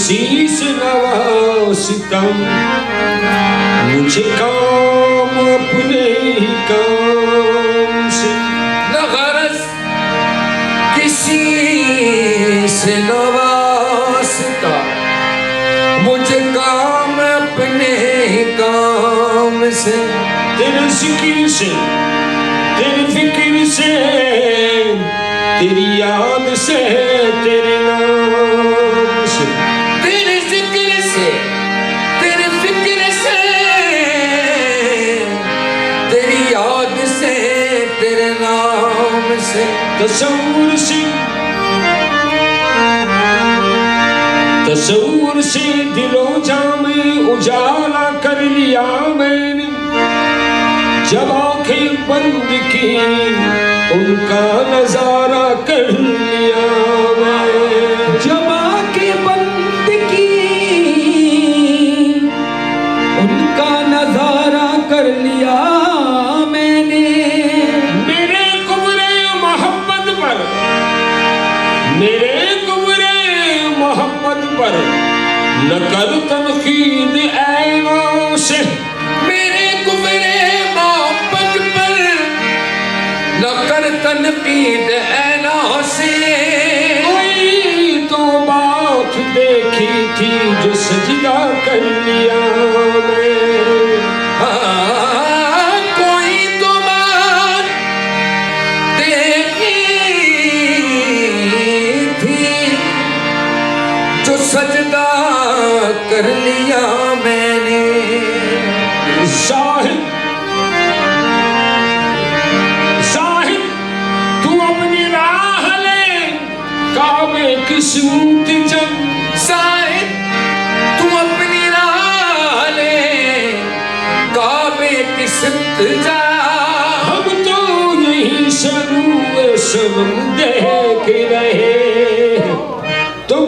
शीश नवाज़ता मुझे काम अपने ही काम से, न गरज किसी से नवाज़ता मुझे काम अपने ही काम से। तेरे जिक्र से, तेरी फिक्र से, तेरी याद से, तेरे नाम से, तेरे जिक्र से, तेरे फिक्र से, तेरी याद से, तेरे नाम से। तसव्वुर से, तसव्वुर से दिलो जामे उजाला कर लिया मैंने, जब आंखें बंद की उनका नजारा कर लिया मैं। जब आंखें बंद की उनका नजारा कर लिया मैंने। मेरे कुबरे मोहब्बत पर, मेरे कुबरे मोहब्बत पर न कर तनकीद ऐनों से, मेरे कुबरे मोहब्बत पर न कर तनकीद ऐनों से। कोई तो बात देखी थी जो सजदा कर लिया मैं। हाँ, कोई तो बात देखी थी जो सजदा कर लिया मैंने। शाहिद, शाहिद तू अपनी राह ले काबे की सूत जब, शाहिद तू अपनी राह ले काबे की सिमत जा। हम तो यही सरूए शबनम देख रहे, तुम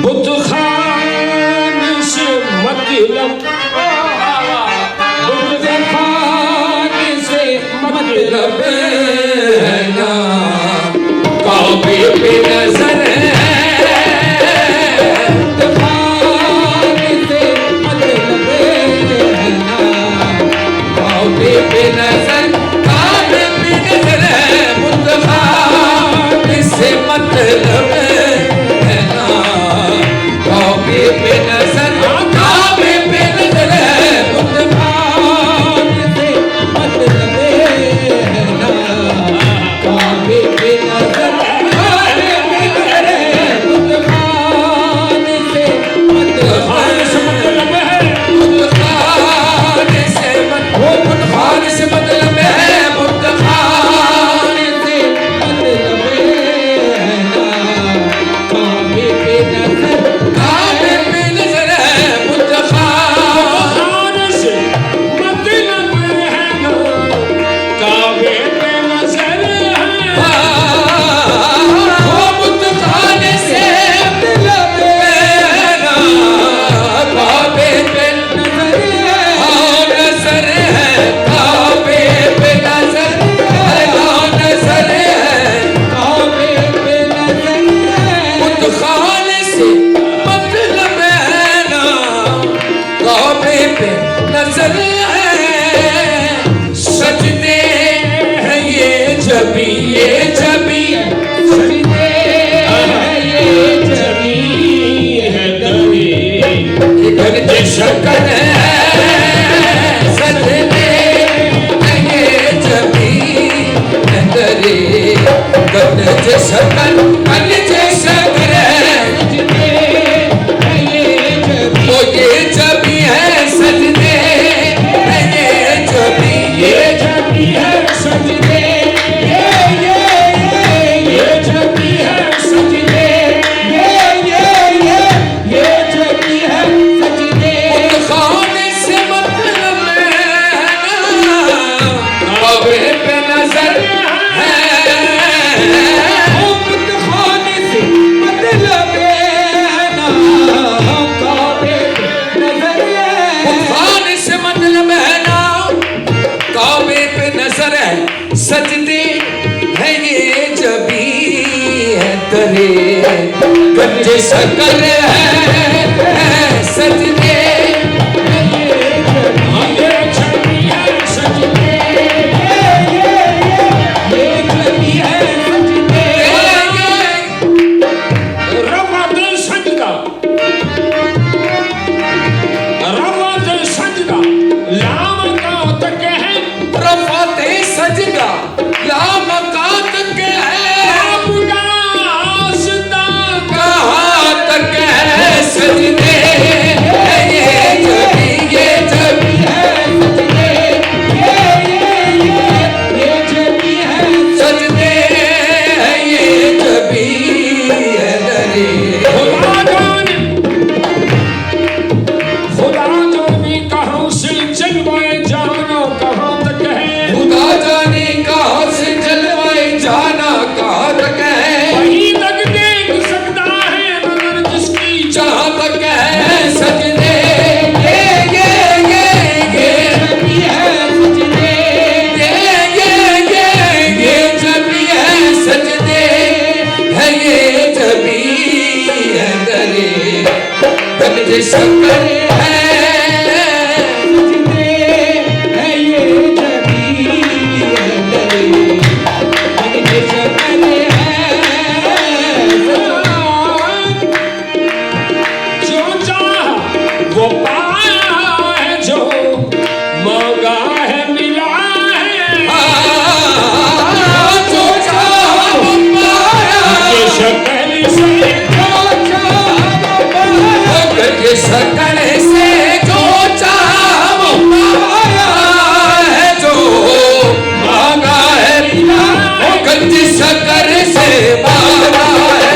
बुतखान से मतलब, बुतखान से मतलब है ना काबे पे नजर है, बुतखान से मतलब है ना काबे पे नजर, काबे पे नजर है, बुतखान से मतलब है ना काबे पे नजर, काबे पे नजर है, बुतखान से मतलब है ना काबे पे नजर, काबे पे नजर है, बुतखान से मतलब है, बुतखान से मतलब, बुतखान से मतलब है, बुतखान से मतलब है ना काबे पे नजर, काबे पे नजर है, बुतखान से मतलब है ना काबे पे नजर है। वो बुतखान से मतलब है ना काबे पे नजर है, काबे पे नजर है, नजर है काबे पे नजर है, बुतखान से मतलब है ना काबे पे नजर है। सजदे हैं ये जबी, ये जबी सजदे हैं ये जबी है दबी, गर्द शक्कर है सजदे हैं ये जबी है दरी, गर्द शक्कर, गर्द शक्कर है सजदे हैं ये जबी, ओ ये जबी है सजदे हैं ये जबी, ये जबी है सजदे, ये जबी है सजदे, ये जबी है सजदे। बुतखान से मतलब है ना काबे पे नजर है, बुतखान से तेरे गंज शकर है सजने ये छवि है सजने ये छवि है सजने रवत सजदा लाम का तक है रफत सजदा लाम का तक है आपका आस्था कहाँ तक है सजने ये जबी है सजने ये छवि है सजने ये जबी है दरे खुदा जाने कहाँ से जलवाए जानो कहाँ तक है खुदा जाने कहाँ से जलवाए जाना कहाँ तक है वहीं तक देख सकता है नजर जिसकी जहाँ तक है सजने छवि है सजने ये जबी है सजने है ये जबी है दरे गंज शकर है सजने है ये छवि है दरे गंज शकर है जो चाहा वो पाया है जो मांगा है मिला है जो चाहा वो पाया ये शक्ल से गंज शकर से जो चाहा वो पाया है जो मांगा है गंज शकर से मांगा है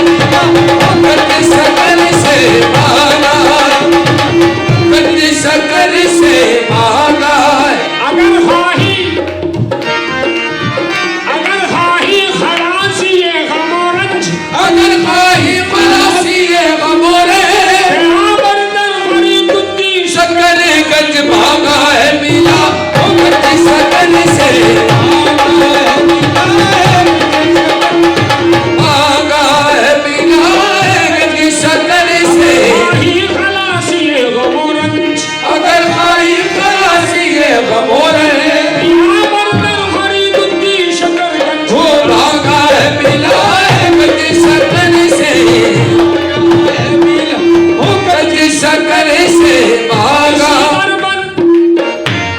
गंज शकर से मांगा गंज शकर से मांगा है अगर हाही खलासी ये गमोरंज अगर माही खलासी ये गमोरे बराबर बड़ी बुद्धि शकर गंज मांगा है मिला गंज शकर से मांगा है मिला गंज शकर से हाही खलासी ये गमोरंज अगर माही खलासी ये गमोरे बराबर बड़ी बुद्धि शकरगंज वो मांगा है मिला गंज शकर से गंज शकर से मांगा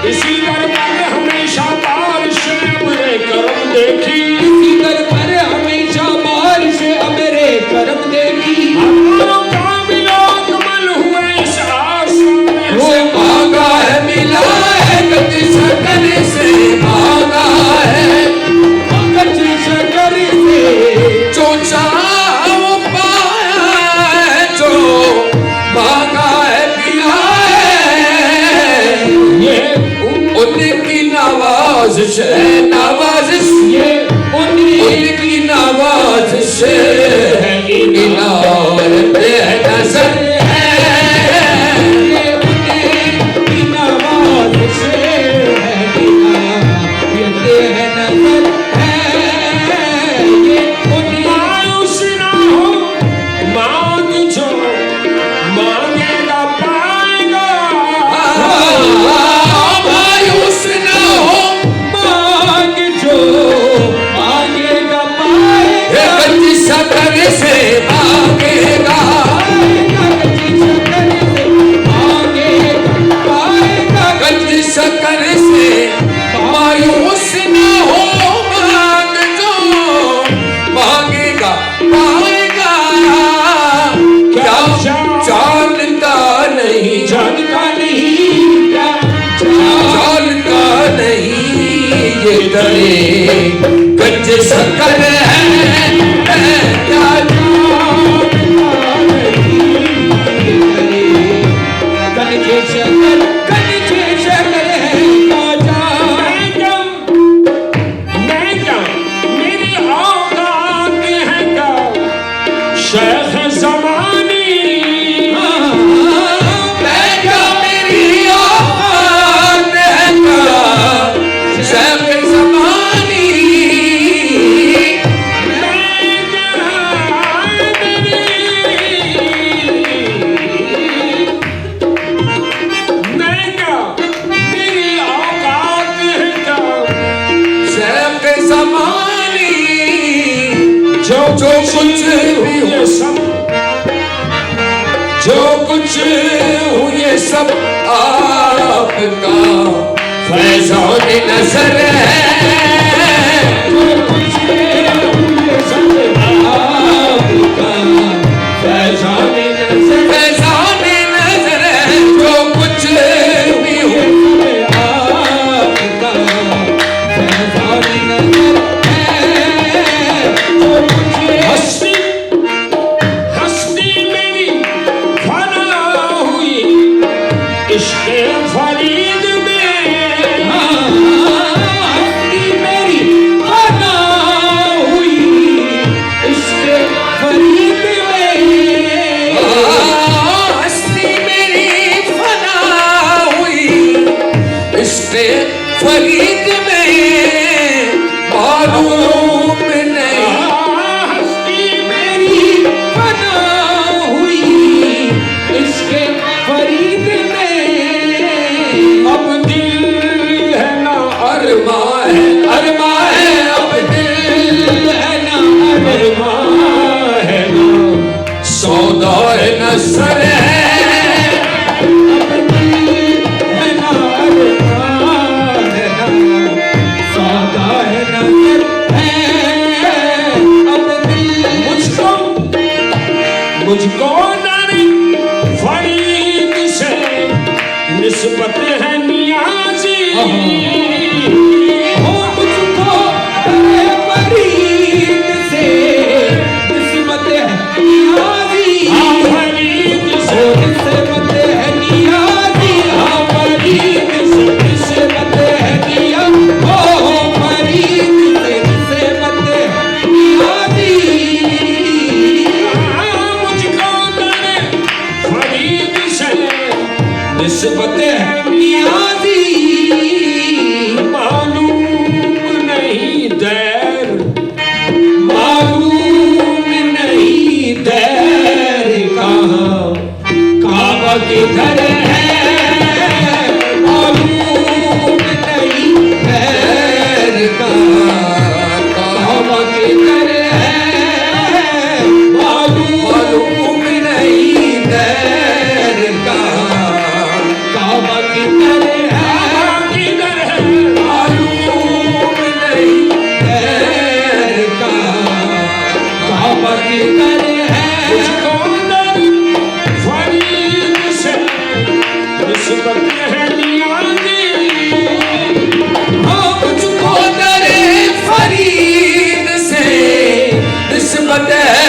इसी दर पर हमेशा बारिश अमरे करम देखी इसी दर पर हमेशा बारिश अमरे करम देगी हमारों काबिलो कमल हुए इस आसमान वो से मांगा है मिला है गंज शकर से मांगा है गंज शकर से जो चाहा वो पाया है जो मांगा है मिला है ये उनकी नवाज़िश है नवाज़िश ये उनकी नवाज़िश है इनायत है नज़र है उनकी नवाज से है इनायत है नजर है ये मायूस ना हो मांग जो मांगेगा पाएगा मायूस न हो मांग जो मांगेगा ये पाएगा गंज शकर से मांगेगा गंज शकर से मायूस न हो मांग जो मांगेगा पाएगा क्या जानता नहीं जानता नहीं क्या जानता नहीं ये दरे गंज शकर है क्या शेख ज़मानी मैं क्या मेरी औकात है क्या शेख ज़मानी जो कुछ भी ये सब जो कुछ हूँ ये सब आपका फैज़ान नज़र है। जो कुछ हूँ ये सब आपका फैज़ान नज़र फैज़ान नज़र है। जो कुछ भी हूँ आपका फैज़ान नज़र है। जो कुछ हस्ती हस्ती मेरी फना हुई इश्क़ फरीद में। हस्ती मेरी फना हुई इश्क़ फरीद में। हस्ती मेरी फना हुई इश्क़ फरीद में। मालूम नहीं हस्ती मेरी फना हुई इश्क़ फरीद में। अब दिल है ना अरमा है अब दिल है ना अरमा है ना सौदा नज़र है। अब दिल है ना अरमा है ना सौदा है नज़र है। अब दिल मुझको नारे फरीद से निस्बत है नियाज़ी। हो मुझको नारे फरीद से निस्बत है नियाज़ी। फरीद से निस्बत है नियाज़ी। फरीद से निस्बत है नियाज़ी। हो फरीद से निस्बत है नियाज़ी। मुझको नारे फरीद से निस्बत है नियाज़ी। मालूम नहीं देर मालूम नहीं देर कहाँ काबा किधर है। मालूम नहीं देर कहाँ काबा किधर है। मालूम नहीं देर का काबा किधर है। किधर है। मालूम नहीं देर का काबा किधर है। मुझको फरीद से निस्बत है नियाज़ी। मुझको दरे फरीद से निस्बत है